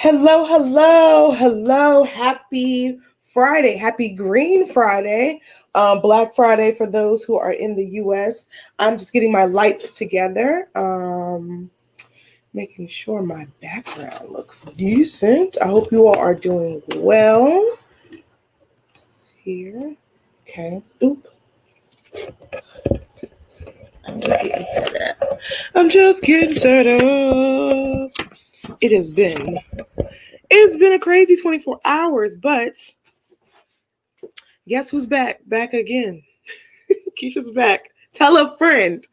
Hello, hello, hello. Happy Friday. Happy Green Friday. Black Friday for those who are in the US. I'm just getting my lights together. Making sure my background looks decent. I hope you all are doing well. Here. Okay. Oop. I'm just getting set up. I'm just getting set up. It's been a crazy 24 hours, but guess who's back? Back again. Keisha's back. Tell a friend.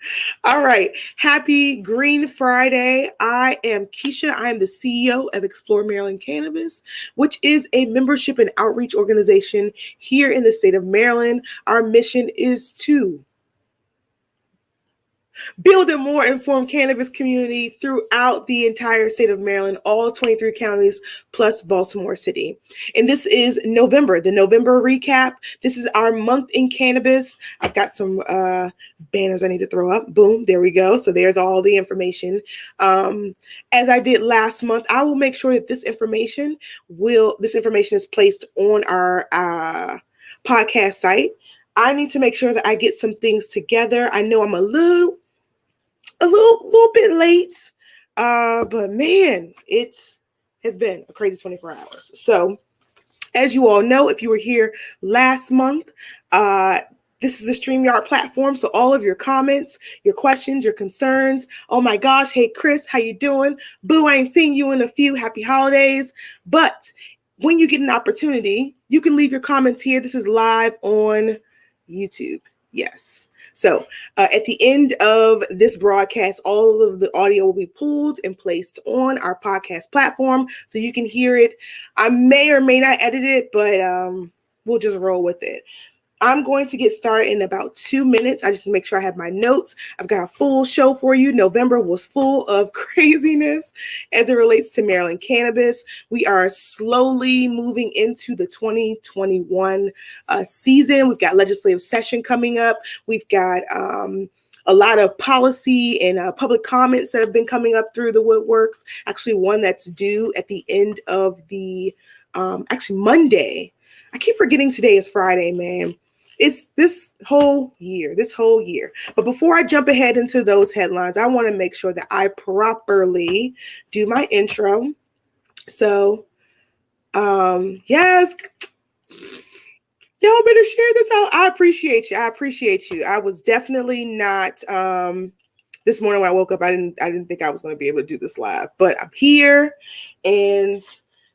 All right. Happy Green Friday. I am Keisha. I am the CEO of Explore Maryland Cannabis, which is a membership and outreach organization here in the state of Maryland. Our mission is to build a more informed cannabis community throughout the entire state of Maryland, all 23 counties plus Baltimore City. And this is November, the November recap. This is our month in cannabis. I've got some banners I need to throw up. Boom, there we go. So there's all the information. As I did last month, I will make sure that this information is placed on our podcast site. I need to make sure that I get some things together. I know I'm a little bit late, but man, it has been a crazy 24 hours. So as you all know, if you were here last month, this is the StreamYard platform. So all of your comments, your questions, your concerns. Oh my gosh. Hey, Chris, how you doing? Boo, I ain't seen you in a few. Happy holidays. But when you get an opportunity, you can leave your comments here. This is live on YouTube. Yes. So at the end of this broadcast, all of the audio will be pulled and placed on our podcast platform so you can hear it. I may or may not edit it, but we'll just roll with it. I'm going to get started in about 2 minutes. I just make sure I have my notes. I've got a full show for you. November was full of craziness as it relates to Maryland cannabis. We are slowly moving into the 2021 season. We've got legislative session coming up. We've got a lot of policy and public comments that have been coming up through the woodworks. Actually, one that's due at the end of the, Monday. I keep forgetting today is Friday, man. It's this whole year. But before I jump ahead into those headlines, I want to make sure that I properly do my intro. So, yes, y'all better share this out. I appreciate you. I was definitely not, this morning when I woke up, I didn't think I was going to be able to do this live, but I'm here and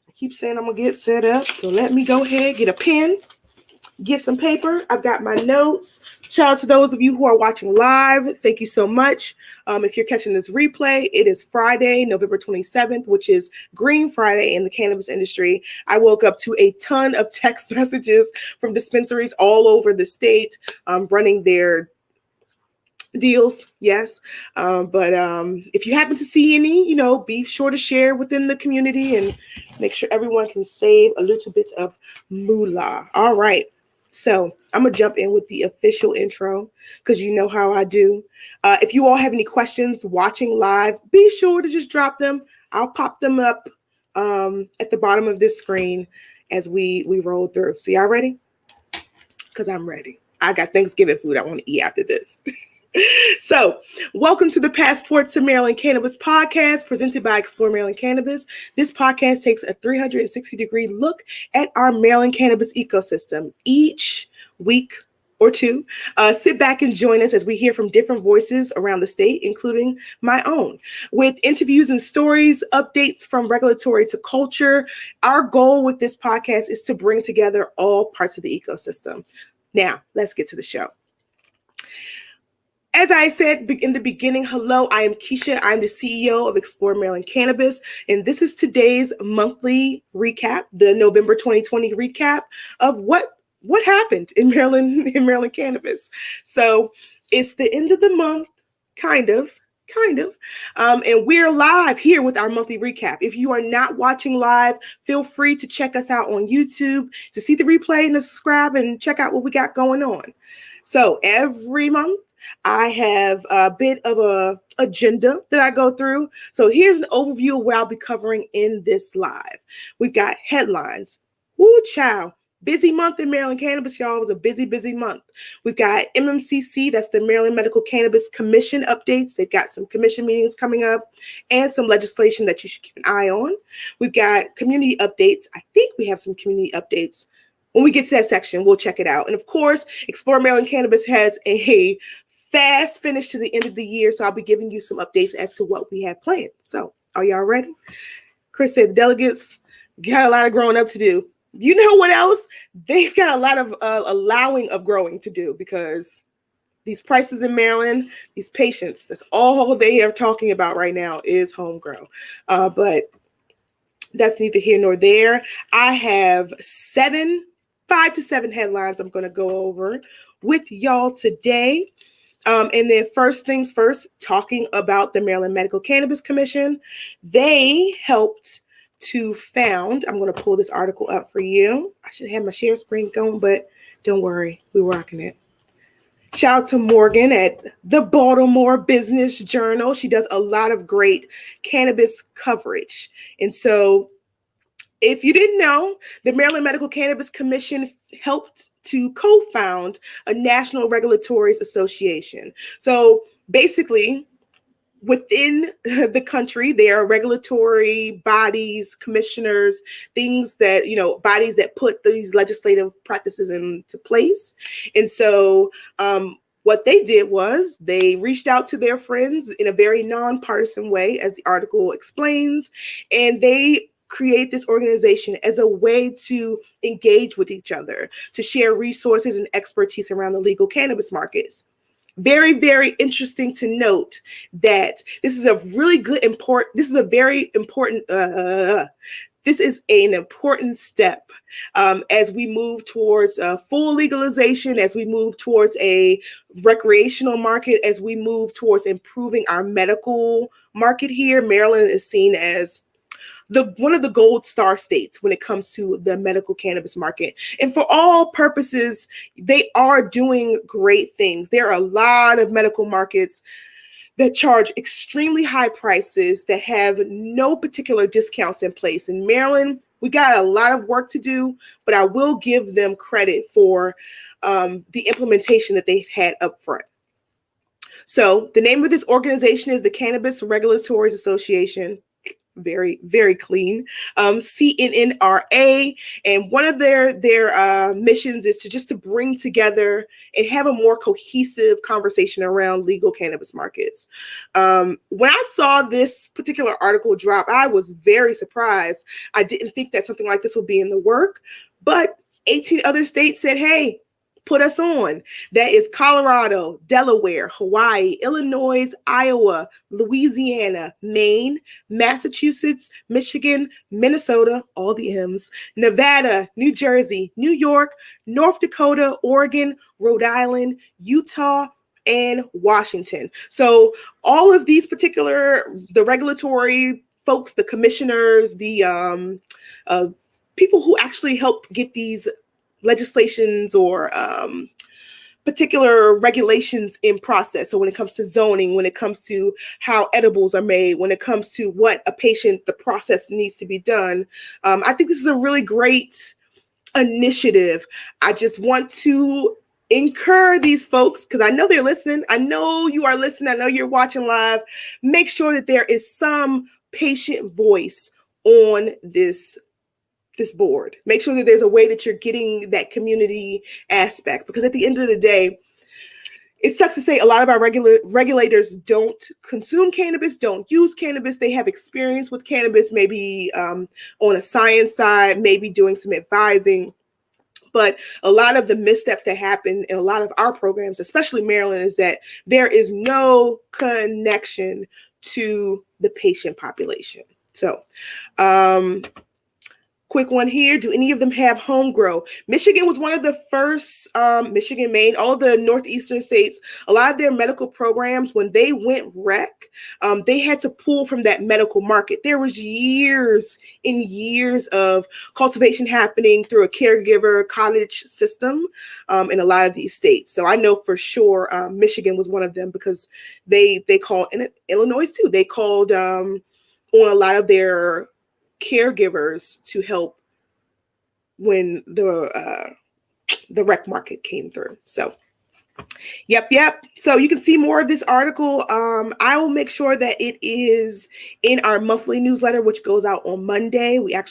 I keep saying I'm going to get set up. So let me go ahead, get a pen. Get some paper. I've got my notes. Shout out to those of you who are watching live. Thank you so much. If you're catching this replay, it is Friday, November 27th, which is Green Friday in the cannabis industry. I woke up to a ton of text messages from dispensaries all over the state running their deals. Yes. But if you happen to see any, be sure to share within the community and make sure everyone can save a little bit of moolah. All right. So I'm going to jump in with the official intro because you know how I do. If you all have any questions watching live, be sure to just drop them. I'll pop them up at the bottom of this screen as we roll through. So y'all ready? Because I'm ready. I got Thanksgiving food I want to eat after this. So, welcome to the Passport to Maryland Cannabis podcast presented by Explore Maryland Cannabis. This podcast takes a 360-degree look at our Maryland cannabis ecosystem each week or two. Sit back and join us as we hear from different voices around the state, including my own. With interviews and stories, updates from regulatory to culture, our goal with this podcast is to bring together all parts of the ecosystem. Now, let's get to the show. As I said in the beginning, hello, I am Keisha. I'm the CEO of Explore Maryland Cannabis, and this is today's monthly recap, the November 2020 recap of what happened in Maryland cannabis. So it's the end of the month, kind of. And we're live here with our monthly recap. If you are not watching live, feel free to check us out on YouTube to see the replay and to subscribe and check out what we got going on. So every month, I have a bit of a agenda that I go through. So here's an overview of what I'll be covering in this live. We've got headlines. Woo, child. Busy month in Maryland cannabis, y'all. It was a busy month. We've got MMCC, that's the Maryland Medical Cannabis Commission updates. They've got some commission meetings coming up and some legislation that you should keep an eye on. We've got community updates. I think we have some community updates. When we get to that section, we'll check it out. And of course, Explore Maryland Cannabis has a fast finish to the end of the year, so I'll be giving you some updates as to what we have planned. So are y'all ready? Chris said the delegates got a lot of growing up to do. You know what else? They've got a lot of allowing of growing to do, because these prices in Maryland, these patients, that's all they are talking about right now is homegrown. But that's neither here nor there. I have 5 to 7 headlines I'm going to go over with y'all today. And then first things first, talking about the Maryland Medical Cannabis Commission. They helped to found, I'm going to pull this article up for you. I should have my share screen going, but don't worry, we're rocking it. Shout out to Morgan at the Baltimore Business Journal. She does a lot of great cannabis coverage. And so if you didn't know, the Maryland Medical Cannabis Commission helped to co-found a national regulatory association. So basically, within the country, there are regulatory bodies, commissioners, things that, bodies that put these legislative practices into place. And so what they did was they reached out to their friends in a very nonpartisan way, as the article explains, and they create this organization as a way to engage with each other, to share resources and expertise around the legal cannabis markets. Very, very interesting to note that this is a really good, this is a very important, this is an important step as we move towards full legalization, as we move towards a recreational market, as we move towards improving our medical market here. Maryland is seen as one of the gold star states when it comes to the medical cannabis market. And for all purposes, they are doing great things. There are a lot of medical markets that charge extremely high prices, that have no particular discounts in place. In Maryland, we got a lot of work to do, but I will give them credit for the implementation that they've had up front. So the name of this organization is the Cannabis Regulatory Association. Very, very clean. CNNRA, and one of their missions is to bring together and have a more cohesive conversation around legal cannabis markets. When I saw this particular article drop, I was very surprised. I didn't think that something like this would be in the work, but 18 other states said, hey, put us on. That is Colorado, Delaware, Hawaii, Illinois, Iowa, Louisiana, Maine, Massachusetts, Michigan, Minnesota, all the M's, Nevada, New Jersey, New York, North Dakota, Oregon, Rhode Island, Utah, and Washington. So all of these the regulatory folks, the commissioners, the people who actually help get these legislations or particular regulations in process. So when it comes to zoning, when it comes to how edibles are made, when it comes to what the process needs to be done, I think this is a really great initiative. I just want to encourage these folks, because I know they're listening. I know you are listening. I know you're watching live. Make sure that there is some patient voice on this board. Make sure that there's a way that you're getting that community aspect, because at the end of the day, it sucks to say a lot of our regulators don't consume cannabis, don't use cannabis. They have experience with cannabis, maybe on a science side, maybe doing some advising. But a lot of the missteps that happen in a lot of our programs, especially Maryland, is that there is no connection to the patient population. So, quick one here. Do any of them have home grow? Michigan was one of the first, Michigan, Maine, all of the northeastern states, a lot of their medical programs, when they went rec, they had to pull from that medical market. There was years and years of cultivation happening through a caregiver cottage system in a lot of these states. So I know for sure Michigan was one of them, because they called, and Illinois too, they called on a lot of their caregivers to help when the rec market came through. So yep. So you can see more of this article. I will make sure that it is in our monthly newsletter, which goes out on Monday. We're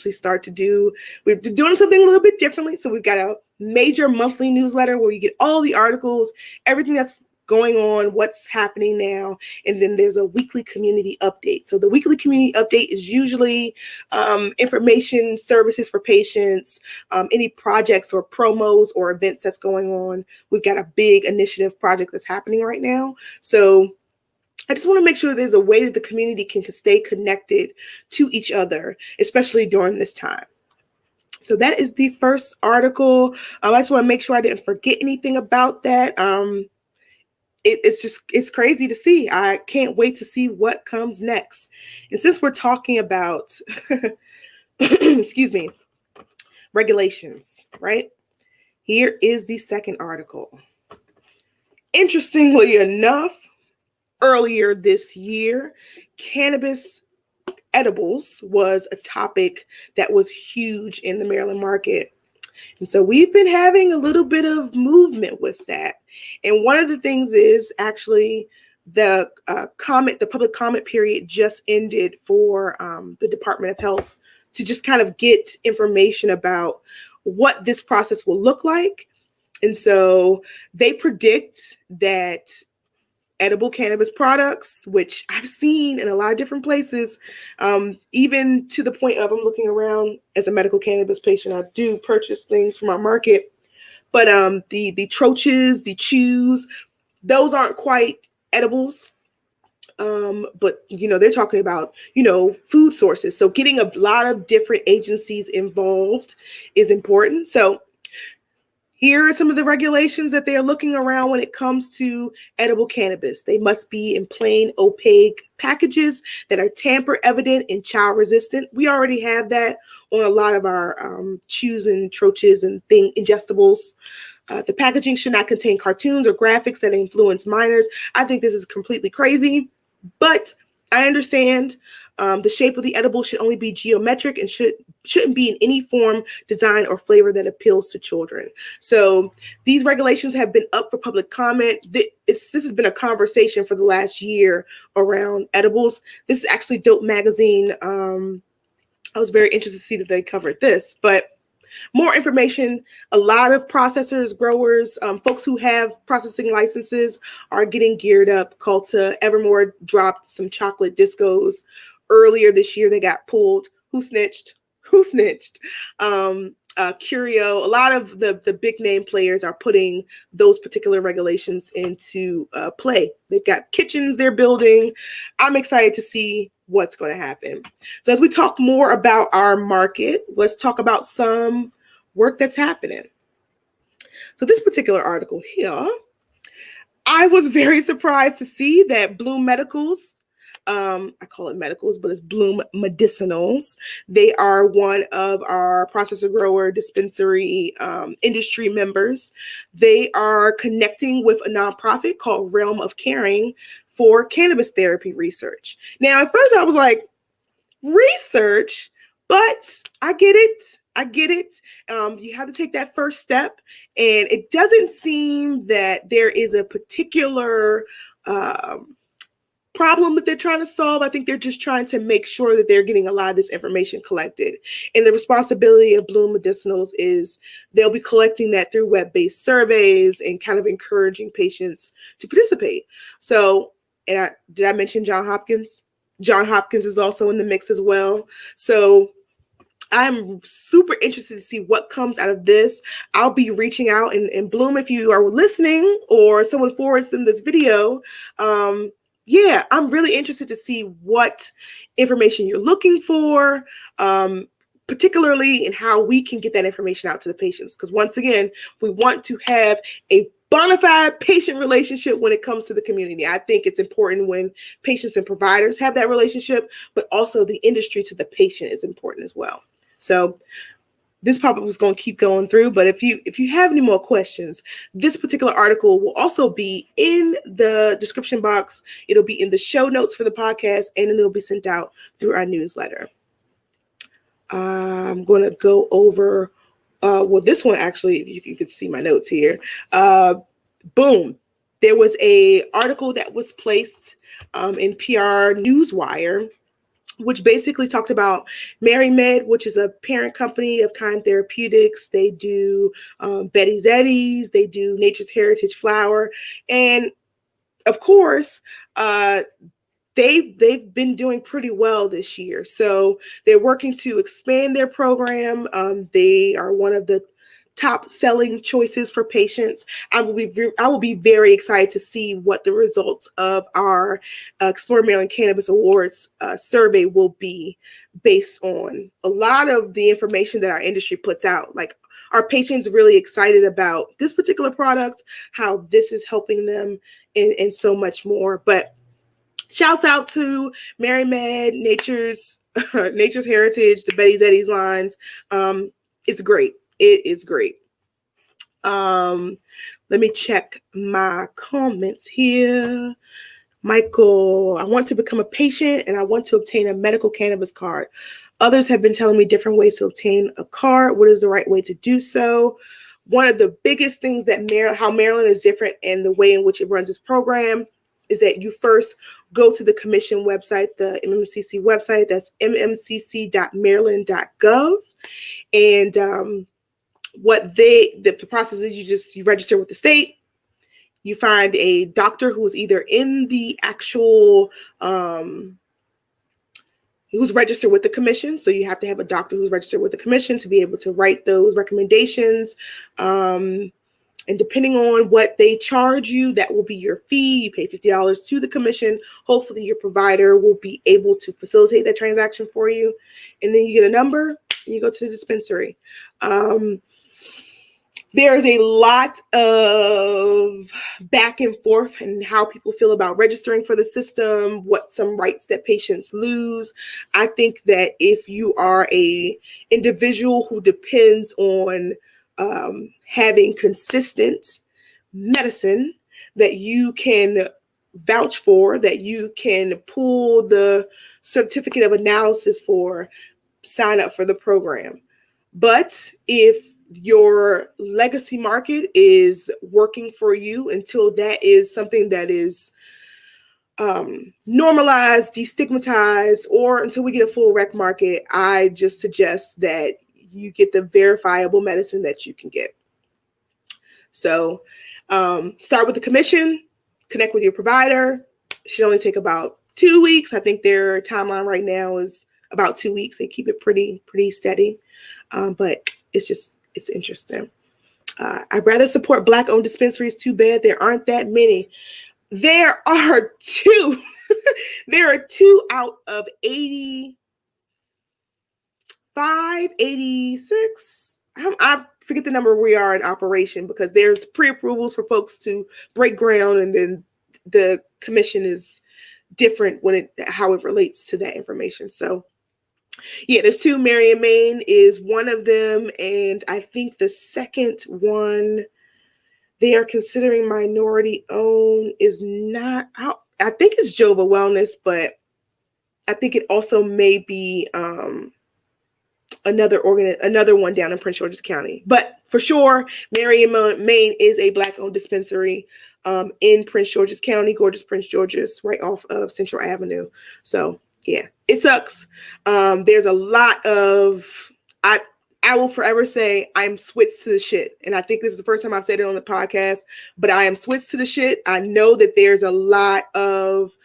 doing something a little bit differently. So we've got a major monthly newsletter where you get all the articles, everything that's going on, what's happening now, and then there's a weekly community update. So the weekly community update is usually information, services for patients, any projects or promos or events that's going on. We've got a big initiative project that's happening right now. So I just want to make sure there's a way that the community can stay connected to each other, especially during this time. So that is the first article. I just want to make sure I didn't forget anything about that. It's crazy to see. I can't wait to see what comes next. And since we're talking about, excuse me, regulations, right? Here is the second article. Interestingly enough, earlier this year, cannabis edibles was a topic that was huge in the Maryland market. And so we've been having a little bit of movement with that. And one of the things is actually the public comment period just ended for the Department of Health to just kind of get information about what this process will look like. And so they predict that edible cannabis products, which I've seen in a lot of different places, even to the point of I'm looking around as a medical cannabis patient. I do purchase things from our market, but the troches, the chews, those aren't quite edibles. But they're talking about food sources. So getting a lot of different agencies involved is important. So here are some of the regulations that they are looking around when it comes to edible cannabis. They must be in plain, opaque packages that are tamper evident and child resistant. We already have that on a lot of our chews and troches and ingestibles. The packaging should not contain cartoons or graphics that influence minors. I think this is completely crazy, but I understand. The shape of the edible should only be geometric and shouldn't be in any form, design, or flavor that appeals to children. So these regulations have been up for public comment. This has been a conversation for the last year around edibles. This is actually Dope Magazine. I was very interested to see that they covered this, but more information. A lot of processors, growers, folks who have processing licenses are getting geared up. Culta, Evermore dropped some chocolate discos earlier this year. They got pulled. Who snitched? Curio, a lot of the big name players are putting those particular regulations into play. They've got kitchens they're building. I'm excited to see what's going to happen. So as we talk more about our market, let's talk about some work that's happening. So this particular article here, I was very surprised to see that Bloom Medicals, I call it medicals, but it's Bloom Medicinals. They are one of our processor grower dispensary industry members. They are connecting with a nonprofit called Realm of Caring for cannabis therapy research. Now, at first I was like, research, but I get it. You have to take that first step, and it doesn't seem that there is a particular problem that they're trying to solve. I think they're just trying to make sure that they're getting a lot of this information collected. And the responsibility of Bloom Medicinals is they'll be collecting that through web-based surveys and kind of encouraging patients to participate. So, did I mention Johns Hopkins? Johns Hopkins is also in the mix as well. So I'm super interested to see what comes out of this. I'll be reaching out, and Bloom, if you are listening or someone forwards them this video, yeah, I'm really interested to see what information you're looking for. particularly in how we can get that information out to the patients. Because once again, we want to have a bona fide patient relationship when it comes to the community. I think it's important when patients and providers have that relationship, but also the industry to the patient is important as well. So this probably was going to keep going through, but if you have any more questions, this particular article will also be in the description box. It'll be in the show notes for the podcast, and it'll be sent out through our newsletter. I'm going to go over, this one actually, you can see my notes here. Boom. There was a article that was placed in PR Newswire, which basically talked about MariMed, which is a parent company of Kind Therapeutics. They do Betty's Eddies, they do Nature's Heritage Flower, and of course, they've been doing pretty well this year. So they're working to expand their program. They are one of the top selling choices for patients. I will be very excited to see what the results of our Explore Maryland Cannabis Awards survey will be, based on a lot of the information that our industry puts out. Like, are patients really excited about this particular product, how this is helping them, and so much more. But shouts out to MariMed, Nature's Heritage, the Betty's Eddies lines. It's great. It is great. Let me check my comments here. Michael, I want to become a patient and I want to obtain a medical cannabis card. Others have been telling me different ways to obtain a card. What is the right way to do so? One of the biggest things that how Maryland is different and the way in which it runs its program is that you first go to the commission website, the MMCC website. That's mmcc.maryland.gov. And what the process is, you register with the state. You find a doctor who is either in the actual who's registered with the commission. So you have to have a doctor who's registered with the commission to be able to write those recommendations. And depending on what they charge you, that will be your fee. You pay $50 to the commission. Hopefully your provider will be able to facilitate that transaction for you. And then you get a number and you go to the dispensary. There's a lot of back and forth and how people feel about registering for the system, what some rights that patients lose. I think that if you are a individual who depends on having consistent medicine that you can vouch for, that you can pull the certificate of analysis for, sign up for the program. But if your legacy market is working for you, until that is something that is normalized, destigmatized, or until we get a full rec market, I just suggest that you get the verifiable medicine that you can get. So start with the commission, connect with your provider. It should only take about 2 weeks. I think their timeline right now is about 2 weeks. They keep it pretty steady, but it's interesting. I'd rather support Black-owned dispensaries. Too bad there aren't that many. There are 2. There are 2 out of 85, 86. I forget the number we are in operation, because there's pre-approvals for folks to break ground, and then the commission is different how it relates to that information. So yeah, there's 2. Marion, Maine is one of them. And I think the second one they are considering minority owned is not out. I think it's Jova Wellness, but I think it also may be another one down in Prince George's County. But for sure, Marion, Maine is a Black-owned dispensary in Prince George's County, gorgeous Prince George's, right off of Central Avenue. So yeah, it sucks. There's a lot of, I will forever say I'm switched to the shit. And I think this is the first time I've said it on the podcast, but I am switched to the shit. I know that there's a lot of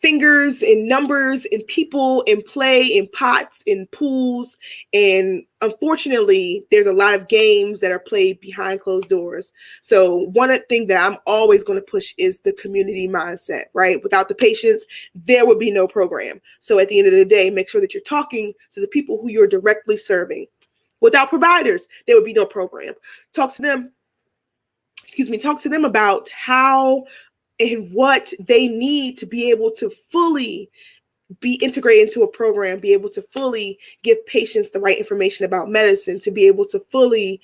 fingers and numbers and people and play and pots and pools. And unfortunately, there's a lot of games that are played behind closed doors. So one thing that I'm always going to push is the community mindset, right? Without the patients, there would be no program. So at the end of the day, make sure that you're talking to the people who you're directly serving. Without providers, there would be no program. Talk to them about how and what they need to be able to fully be integrated into a program, be able to fully give patients the right information about medicine, to be able to fully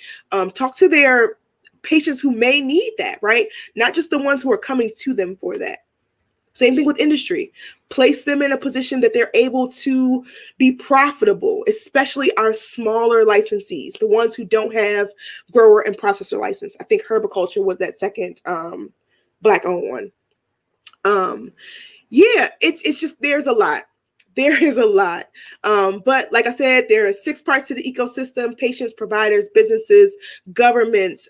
talk to their patients who may need that, right? Not just the ones who are coming to them for that. Same thing with industry. Place them in a position that they're able to be profitable, especially our smaller licensees, the ones who don't have grower and processor license. I think herbiculture was that second Black-owned one. Yeah, it's just, there's a lot. There is a lot. But like I said, there are 6 parts to the ecosystem: patients, providers, businesses, government,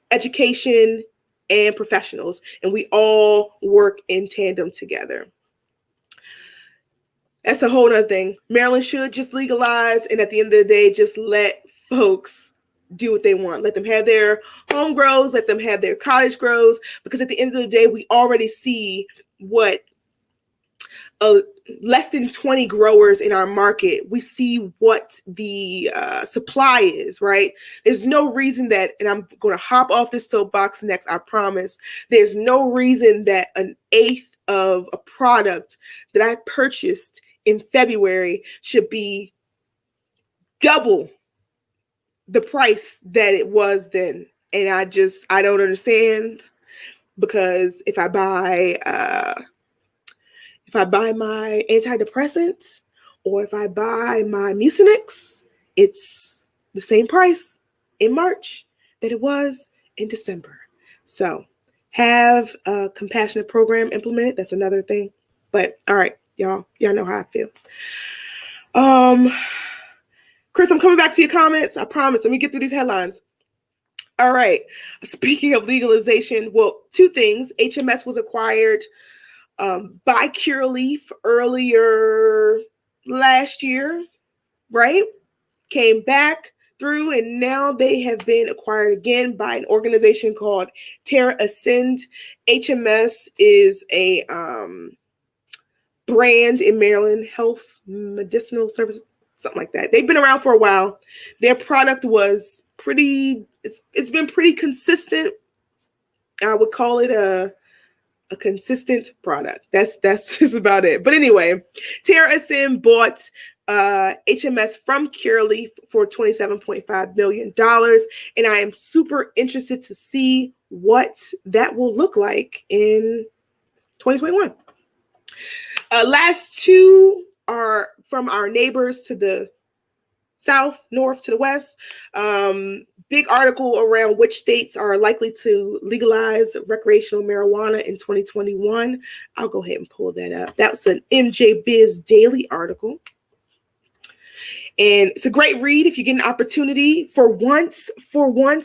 education, and professionals. And we all work in tandem together. That's a whole nother thing. Maryland should just legalize, and at the end of the day, just let folks do what they want. Let them have their home grows, let them have their cottage grows, because at the end of the day, we already see what less than 20 growers in our market. We see what the supply is, right? There's no reason that, and I'm going to hop off this soapbox next, I promise. There's no reason that an eighth of a product that I purchased in February should be double the price that it was then. And I don't understand, because if I buy my antidepressant or if I buy my Mucinex, it's the same price in March that it was in December. So have a compassionate program implemented. That's another thing. But all right, y'all know how I feel. Chris, I'm coming back to your comments. I promise. Let me get through these headlines. All right. Speaking of legalization, well, 2 things. HMS was acquired by Curaleaf earlier last year, right? Came back through, and now they have been acquired again by an organization called Terra Ascend. HMS is a brand in Maryland, health medicinal service, something like that. They've been around for a while. Their product was it's been pretty consistent. I would call it a consistent product. That's just about it. But anyway, Terra Ascend bought HMS from Curaleaf for $27.5 million. And I am super interested to see what that will look like in 2021. Last 2 are from our neighbors to the south, north to the west. Big article around which states are likely to legalize recreational marijuana in 2021. I'll go ahead and pull that up. That's an MJ Biz Daily article. And it's a great read if you get an opportunity. For once,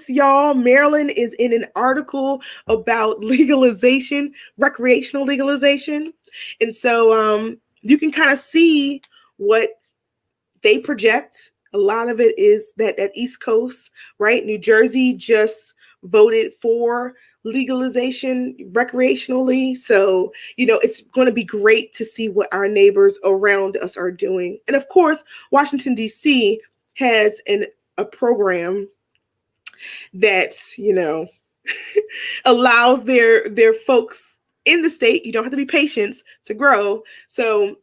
y'all, Maryland is in an article about legalization, recreational legalization. And so you can kind of see what they project. A lot of it is that at East Coast, right? New Jersey just voted for legalization recreationally. So, it's going to be great to see what our neighbors around us are doing. And of course, Washington, D.C. has a program that, allows their folks in the state, you don't have to be patients to grow. So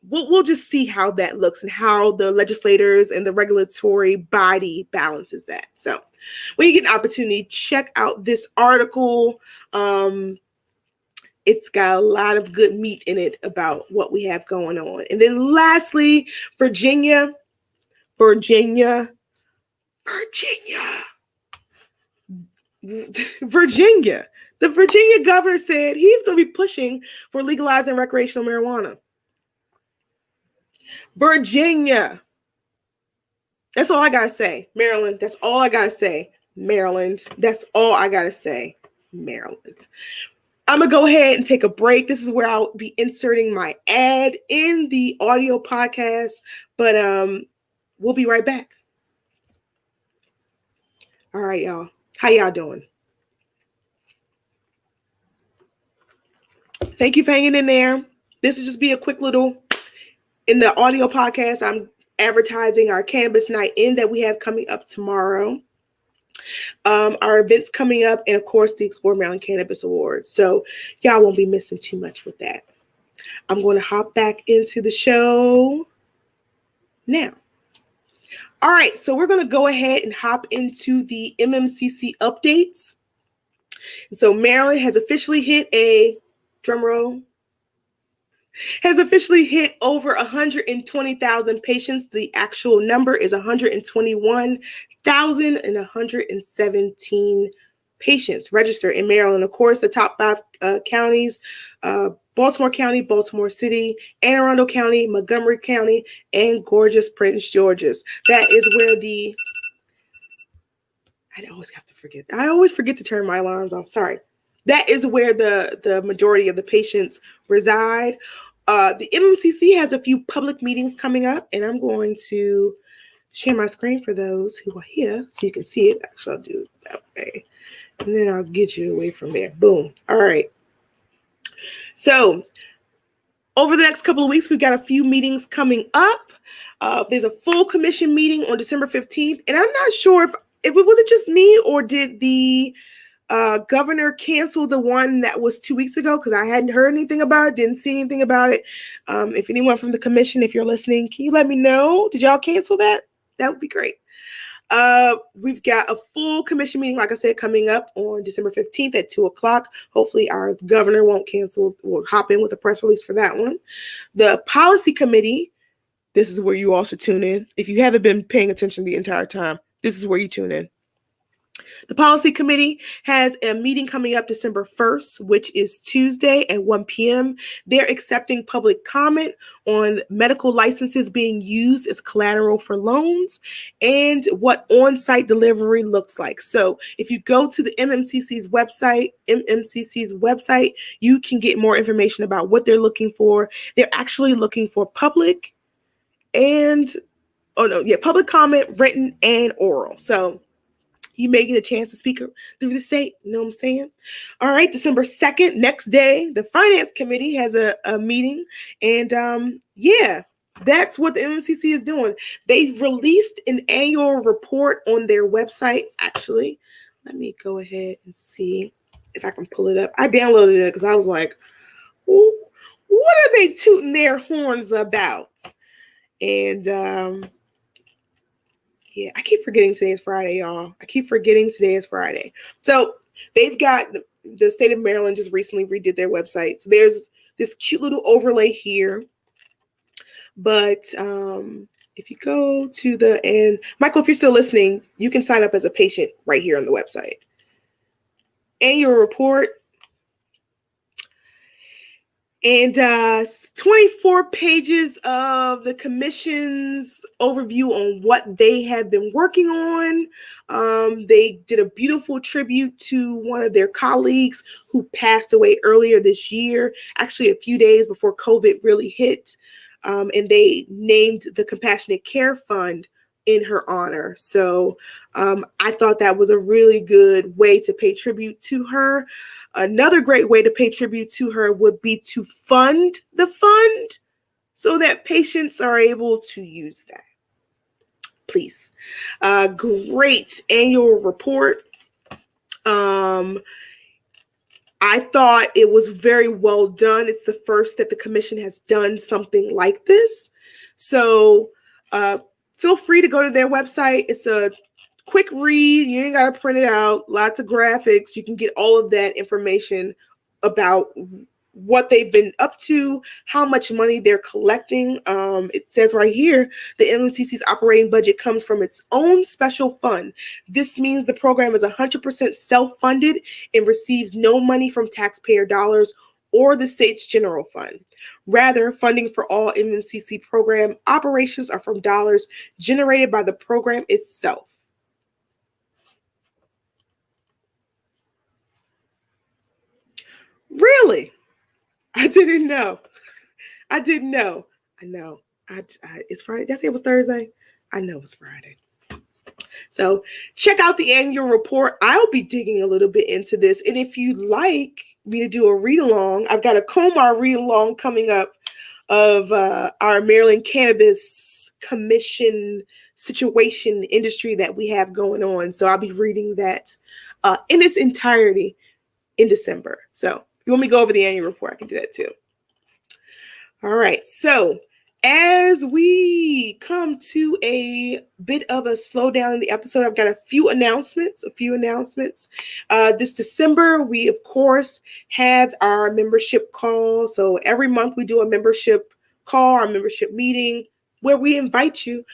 we'll just see how that looks and how the legislators and the regulatory body balances that. So when you get an opportunity, check out this article. It's got a lot of good meat in it about what we have going on. And then lastly, Virginia. The Virginia governor said he's going to be pushing for legalizing recreational marijuana. Virginia. That's all I got to say. Maryland. That's all I got to say. Maryland. That's all I got to say. Maryland. I'm going to go ahead and take a break. This is where I'll be inserting my ad in the audio podcast, but we'll be right back. All right, y'all. How y'all doing? Thank you for hanging in there. This will just be a quick little, in the audio podcast, I'm advertising our Cannabis Night In that we have coming up tomorrow. Our events coming up, and of course the Explore Maryland Cannabis Awards. So y'all won't be missing too much with that. I'm going to hop back into the show now. All right, so we're going to go ahead and hop into the MMCC updates. So Maryland has officially hit a, drum roll, has officially hit over 120,000 patients. The actual number is 121,117 patients registered in Maryland. Of course, the top 5 counties, Baltimore County, Baltimore City, Anne Arundel County, Montgomery County, and gorgeous Prince George's. That is where the, I always forget to turn my alarms off. Sorry. That is where the majority of the patients reside. The MMCC has a few public meetings coming up, and I'm going to share my screen for those who are here so you can see it. Actually, I'll do it that way. And then I'll get you away from there. Boom. All right. So over the next couple of weeks, we've got a few meetings coming up. There's a full commission meeting on December 15th. And I'm not sure if it was it just me, or did the governor cancel the one that was 2 weeks ago, because I hadn't heard anything about it, didn't see anything about it. If anyone from the commission, if you're listening, can you let me know? Did y'all cancel that? That would be great. We've got a full commission meeting, like I said, coming up on December 15th at 2:00. Hopefully our governor won't cancel or hop in with a press release for that one. The policy committee, this is where you all should tune in. If you haven't been paying attention the entire time, this is where you tune in. The policy committee has a meeting coming up December 1st, which is Tuesday at 1 p.m. They're accepting public comment on medical licenses being used as collateral for loans and what on-site delivery looks like. So if you go to the MMCC's website, you can get more information about what they're looking for. They're actually looking for public comment, written and oral. So you may get a chance to speak through the state. You know what I'm saying? All right, December 2nd, next day, the Finance Committee has a meeting. And that's what the MMCC is doing. They've released an annual report on their website. Actually, let me go ahead and see if I can pull it up. I downloaded it because I was like, what are they tooting their horns about? And I keep forgetting today is Friday, y'all. So they've got the state of Maryland just recently redid their website. So there's this cute little overlay here. But if you go to and Michael, if you're still listening, you can sign up as a patient right here on the website. Annual report. And 24 pages of the commission's overview on what they have been working on. They did a beautiful tribute to one of their colleagues who passed away earlier this year, actually a few days before COVID really hit. And they named the Compassionate Care Fund in her honor. So I thought that was a really good way to pay tribute to her. Another great way to pay tribute to her would be to fund the fund so that patients are able to use that. Please. Great annual report. I thought it was very well done. It's the first that the commission has done something like this. So feel free to go to their website. It's a quick read. You ain't got to print it out. Lots of graphics. You can get all of that information about what they've been up to, how much money they're collecting. It says right here, the MMCC's operating budget comes from its own special fund. This means the program is 100% self-funded and receives no money from taxpayer dollars or the state's general fund. Rather, funding for all MMCC program operations are from dollars generated by the program itself. Really? I didn't know. I didn't know. I know. It's Friday. Did I say it was Thursday? I know it's Friday. So check out the annual report. I'll be digging a little bit into this. And if you'd like me to do a read along, I've got a Comar read along coming up of our Maryland Cannabis Commission situation industry that we have going on. So I'll be reading that in its entirety in December. So if you want me to go over the annual report, I can do that too. All right. So as we come to a bit of a slowdown in the episode, I've got a few announcements. This December, we, of course, have our membership call. So every month we do a membership call, our membership meeting, where we invite you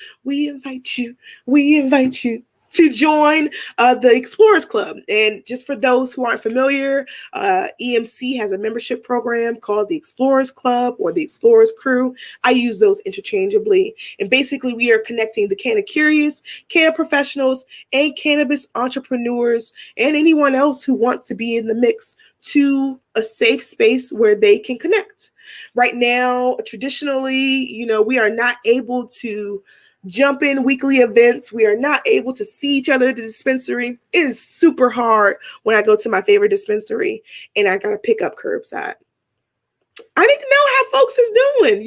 to join the Explorers Club. And just for those who aren't familiar, EMC has a membership program called the Explorers Club or the Explorers Crew. I use those interchangeably. And basically, we are connecting the canna curious, canna professionals, and cannabis entrepreneurs, and anyone else who wants to be in the mix to a safe space where they can connect. Right now, traditionally, we are not able to jump in weekly events. We are not able to see each other at the dispensary. It is super hard when I go to my favorite dispensary and I got to pick up curbside. I need to know how folks is doing,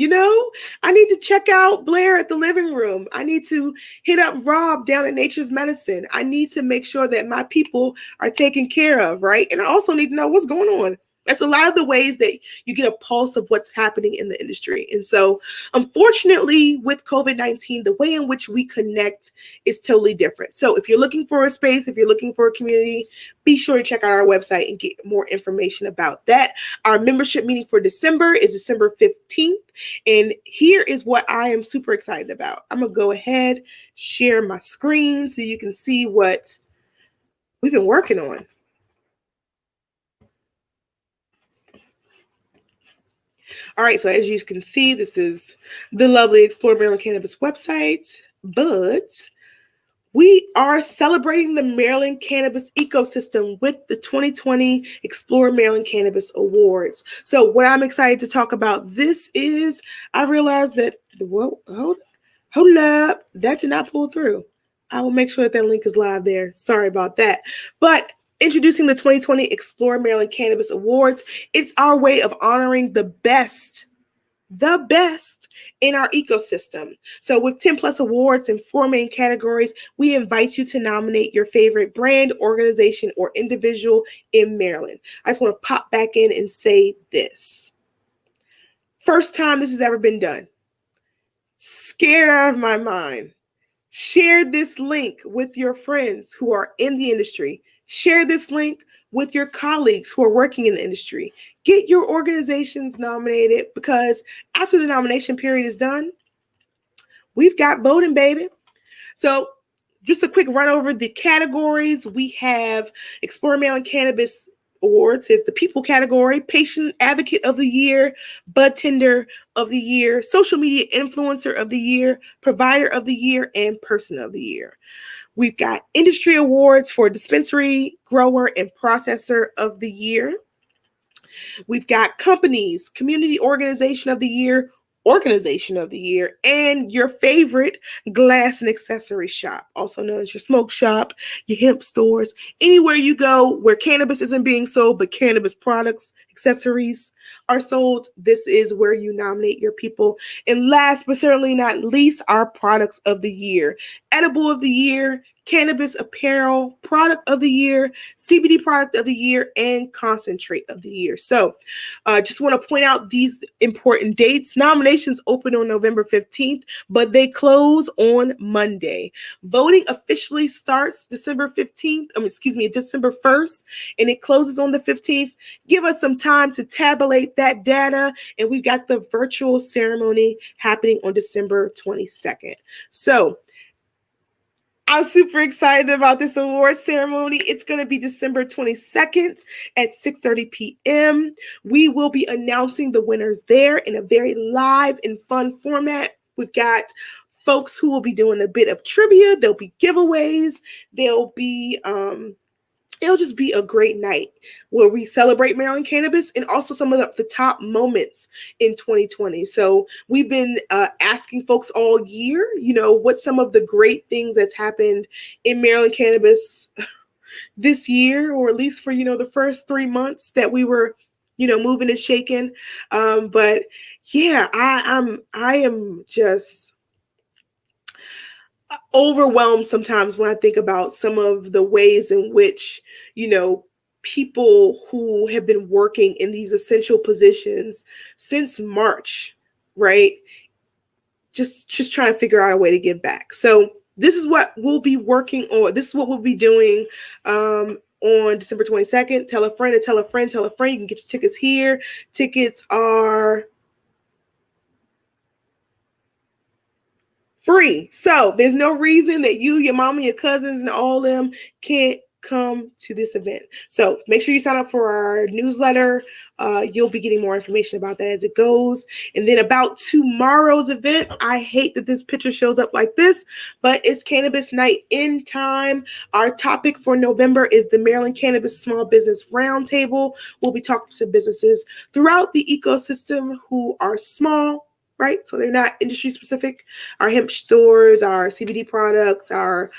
I need to check out Blair at the living room. I need to hit up Rob down at Nature's Medicine. I need to make sure that my people are taken care of, right? And I also need to know what's going on. That's a lot of the ways that you get a pulse of what's happening in the industry. And so, unfortunately, with COVID-19, the way in which we connect is totally different. So if you're looking for a space, if you're looking for a community, be sure to check out our website and get more information about that. Our membership meeting for December is December 15th. And here is what I am super excited about. I'm going to go ahead, share my screen so you can see what we've been working on. All right, so as you can see, this is the lovely Explore Maryland Cannabis website, but we are celebrating the Maryland cannabis ecosystem with the 2020 Explore Maryland Cannabis Awards. So what I'm excited to talk about this is, I realized that, hold up, that did not pull through. I will make sure that link is live there. Sorry about that. But introducing the 2020 Explore Maryland Cannabis Awards, it's our way of honoring the best in our ecosystem. So with 10 plus awards in 4 main categories, we invite you to nominate your favorite brand, organization, or individual in Maryland. I just want to pop back in and say this. First time this has ever been done. Scared out of my mind. Share this link with your friends who are in the industry. Share this link with your colleagues who are working in the industry. Get your organizations nominated, because after the nomination period is done, we've got voting, baby. So just a quick run over the categories. We have Explore Maryland Cannabis Awards is the people category, patient advocate of the year, bud tender of the year, social media influencer of the year, provider of the year, and person of the year. We've got industry awards for dispensary, grower, and processor of the year. We've got companies, community organization of the year, and your favorite glass and accessory shop, also known as your smoke shop, your hemp stores, anywhere you go where cannabis isn't being sold, but cannabis products, accessories are sold. This is where you nominate your people. And last but certainly not least, our products of the year, edible of the year, cannabis apparel product of the year, CBD product of the year, and concentrate of the year. So just want to point out these important dates. Nominations open on November 15th, but they close on Monday. Voting officially starts December 1st, and it closes on the 15th. Give us some time to tabulate that data, and we've got the virtual ceremony happening on December 22nd. So I'm super excited about this award ceremony. It's going to be December 22nd at 6:30 p.m. We will be announcing the winners there in a very live and fun format. We've got folks who will be doing a bit of trivia. There'll be giveaways. There'll be it'll just be a great night where we celebrate Maryland cannabis and also some of the top moments in 2020. So we've been asking folks all year, what some of the great things that's happened in Maryland cannabis this year, or at least for, the first 3 months that we were, moving and shaking. But yeah, I am just overwhelmed sometimes when I think about some of the ways in which, people who have been working in these essential positions since March, right? Just trying to figure out a way to give back. So this is what we'll be working on. This is what we'll be doing on December 22nd. Tell a friend to tell a friend, tell a friend. You can get your tickets here. Tickets are free. So there's no reason that you, your mom, and your cousins, and all of them can't come to this event. So make sure you sign up for our newsletter. You'll be getting more information about that as it goes. And then about tomorrow's event, I hate that this picture shows up like this, but it's Cannabis Night in Time. Our topic for November is the Maryland Cannabis Small Business Roundtable. We'll be talking to businesses throughout the ecosystem who are small, right? So they're not industry specific. Our hemp stores, our CBD products, our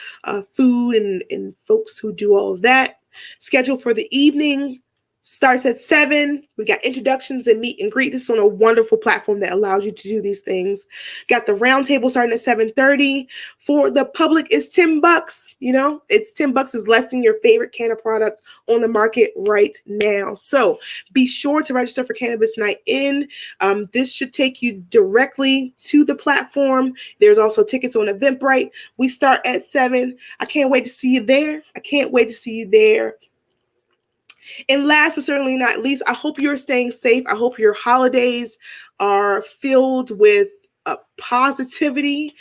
food, and folks who do all of that. Schedule for the evening starts at 7. We got introductions and meet and greet. This is on a wonderful platform that allows you to do these things. Got the roundtable starting at 7:30. For the public, it's $10. It's $10. Is less than your favorite cannabis product on the market right now. So be sure to register for Cannabis Night In. This should take you directly to the platform. There's also tickets on Eventbrite. We start at 7. I can't wait to see you there. And last but certainly not least, I hope you're staying safe. I hope your holidays are filled with positivity.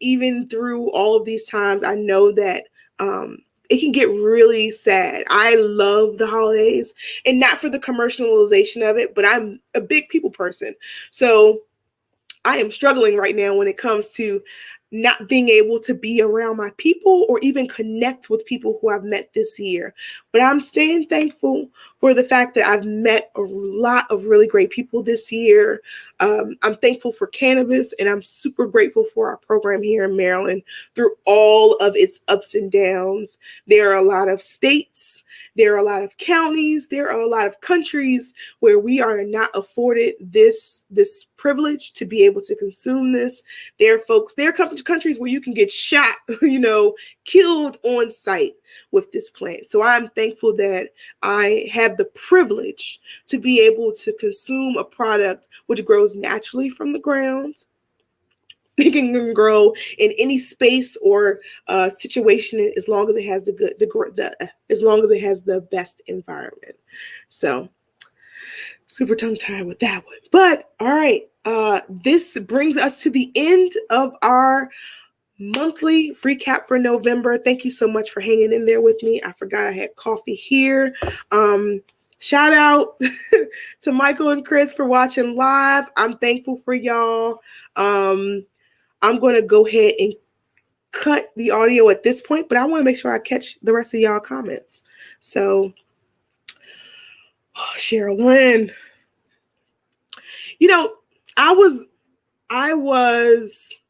Even through all of these times, I know that it can get really sad. I love the holidays, and not for the commercialization of it, but I'm a big people person. So I am struggling right now when it comes to not being able to be around my people or even connect with people who I've met this year. But I'm staying thankful for the fact that I've met a lot of really great people this year. I'm thankful for cannabis, and I'm super grateful for our program here in Maryland through all of its ups and downs. There are a lot of states, there are a lot of counties, there are a lot of countries where we are not afforded this privilege to be able to consume this. There are countries where you can get shot, killed on site with this plant. So I'm thankful that I have the privilege to be able to consume a product which grows naturally from the ground. It can grow in any space or situation as long as it has as long as it has the best environment. So super tongue-tied with that one. But all right, this brings us to the end of our monthly recap for November. Thank you so much for hanging in there with me. I forgot I had coffee here. Shout out to Michael and Chris for watching live. I'm thankful for y'all. I'm going to go ahead and cut the audio at this point, but I want to make sure I catch the rest of y'all comments. So, Cheryl Glenn, I was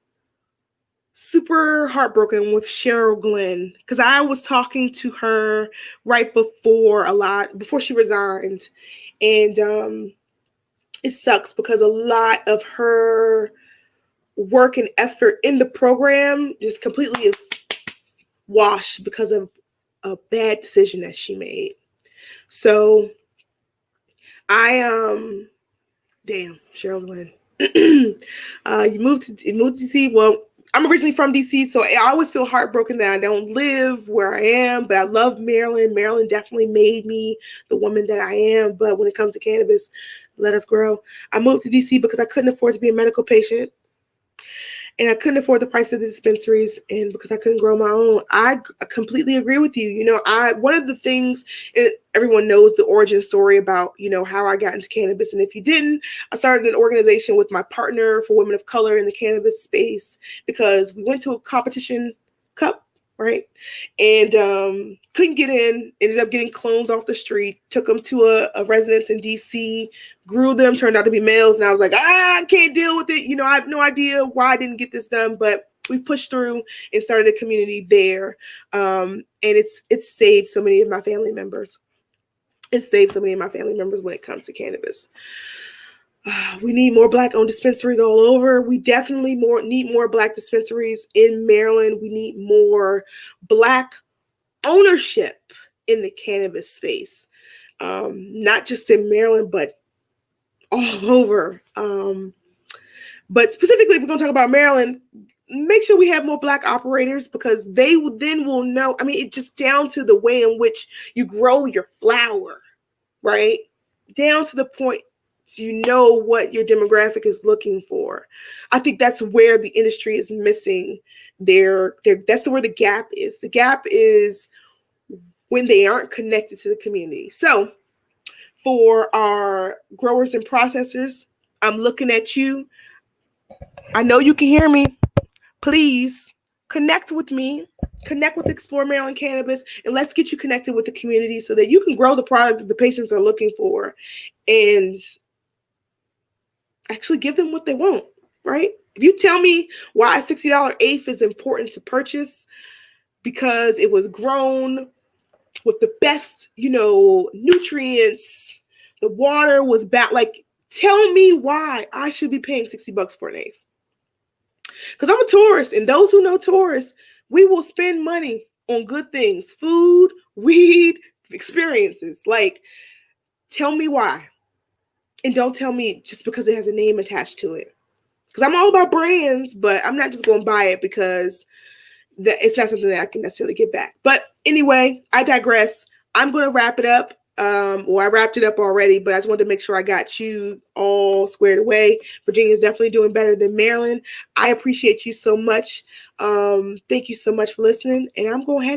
super heartbroken with Cheryl Glenn because I was talking to her right before she resigned. And it sucks because a lot of her work and effort in the program just completely is washed because of a bad decision that she made. So damn, Cheryl Glenn. You moved to DC. Well, I'm originally from DC, so I always feel heartbroken that I don't live where I am, but I love Maryland. Maryland definitely made me the woman that I am. But when it comes to cannabis, let us grow. I moved to DC because I couldn't afford to be a medical patient, and I couldn't afford the price of the dispensaries, and because I couldn't grow my own. I completely agree with you. One of the things, everyone knows the origin story about, how I got into cannabis. And if you didn't, I started an organization with my partner for women of color in the cannabis space because we went to a competition cup right? And couldn't get in, ended up getting clones off the street, took them to a residence in DC, grew them, turned out to be males. And I was like, I can't deal with it. You know, I have no idea why I didn't get this done, but we pushed through and started a community there. And it's saved so many of my family members. It's saved so many of my family members when it comes to cannabis. We need more Black-owned dispensaries all over. We definitely need more Black dispensaries in Maryland. We need more Black ownership in the cannabis space, not just in Maryland, but all over. But specifically, we're going to talk about Maryland. Make sure we have more Black operators, because they then will know. I mean, it's just down to the way in which you grow your flower, right? Down to the point so you know what your demographic is looking for. I think that's where the industry is missing that's where the gap is. The gap is when they aren't connected to the community. So for our growers and processors, I'm looking at you. I know you can hear me. Please connect with me, connect with Explore Maryland Cannabis, and let's get you connected with the community so that you can grow the product that the patients are looking for and actually give them what they want, right? If you tell me why a $60 eighth is important to purchase because it was grown with the best, nutrients, the water was bad, like, tell me why I should be paying $60 for an eighth. Because I'm a tourist, and those who know tourists, we will spend money on good things, food, weed, experiences. Like, tell me why. And don't tell me just because it has a name attached to it. Because I'm all about brands, but I'm not just going to buy it because it's not something that I can necessarily get back. But anyway, I digress. I'm going to wrap it up. Or I wrapped it up already, but I just wanted to make sure I got you all squared away. Virginia is definitely doing better than Maryland. I appreciate you so much. Thank you so much for listening, and I'm going to head out.